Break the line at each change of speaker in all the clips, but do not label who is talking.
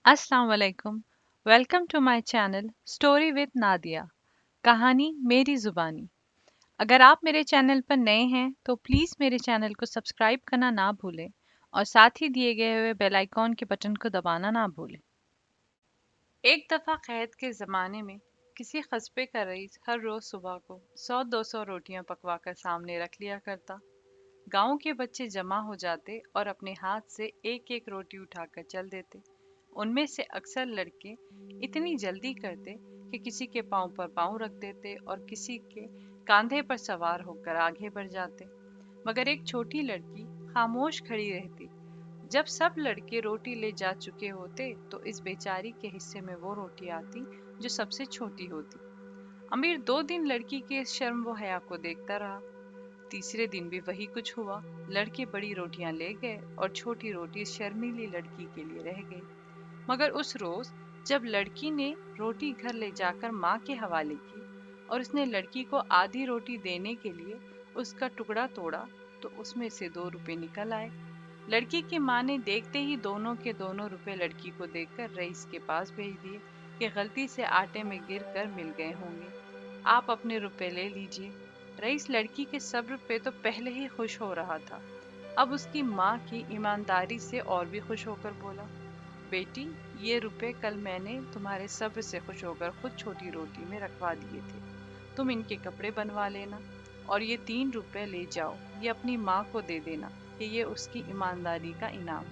अस्सलाम वालेकुम। Welcome to my channel story with Nadia. कहानी मेरी ज़ुबानी। अगर आप मेरे चैनल पर नए हैं तो प्लीज़ मेरे चैनल को सब्सक्राइब करना ना भूलें और साथ ही दिए गए हुए बेल आइकॉन के बटन को दबाना ना भूलें। एक दफ़ा क़हत के ज़माने में किसी कस्बे का रईस हर रोज़ सुबह को 100-200 रोटियां पकवा कर सामने रख लिया करता। गांव के बच्चे जमा हो जाते और अपने हाथ से एक एक रोटी उठाकर चल देते। उनमें से अक्सर लड़के इतनी जल्दी करते कि किसी के पांव पर पांव रख देते और किसी के कंधे पर सवार होकर आगे बढ़ जाते। मगर एक छोटी लड़की खामोश खड़ी रहती। जब सब लड़के रोटी ले जा चुके होते तो इस बेचारी के हिस्से में वो रोटी आती जो सबसे छोटी होती। अमीर 2 दिन लड़की के इस शर्म व हया को देखता रहा। तीसरे दिन भी वही कुछ हुआ। लड़के बड़ी रोटियां ले गए और छोटी रोटी इस शर्मीली लड़की के लिए रह गई। मगर उस रोज जब लड़की ने रोटी घर ले जाकर माँ के हवाले की और उसने लड़की को आधी रोटी देने के लिए उसका टुकड़ा तोड़ा तो उसमें से 2 रुपए निकल आए। लड़की की माँ ने देखते ही दोनों के दोनों रुपए लड़की को देकर रईस के पास भेज दिए कि गलती से आटे में गिर कर मिल गए होंगे, आप अपने रुपए ले लीजिए। रईस लड़की के सब्र पे तो पहले ही खुश हो रहा था, अब उसकी माँ की ईमानदारी से और भी खुश होकर बोला, बेटी, ये रुपए कल मैंने तुम्हारे सब्र से खुश होकर खुद छोटी रोटी में रखवा दिए थे। तुम इनके कपड़े बनवा लेना और ये 3 रुपए ले जाओ, ये अपनी माँ को दे देना कि ये उसकी ईमानदारी का इनाम।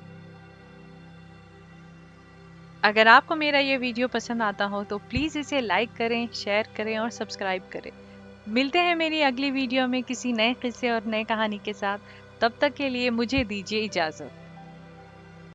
अगर आपको मेरा ये वीडियो पसंद आता हो तो प्लीज़ इसे लाइक करें, शेयर करें और सब्सक्राइब करें। मिलते हैं मेरी अगली वीडियो में किसी नए किस्से और नए कहानी के साथ। तब तक के लिए मुझे दीजिए इजाज़त।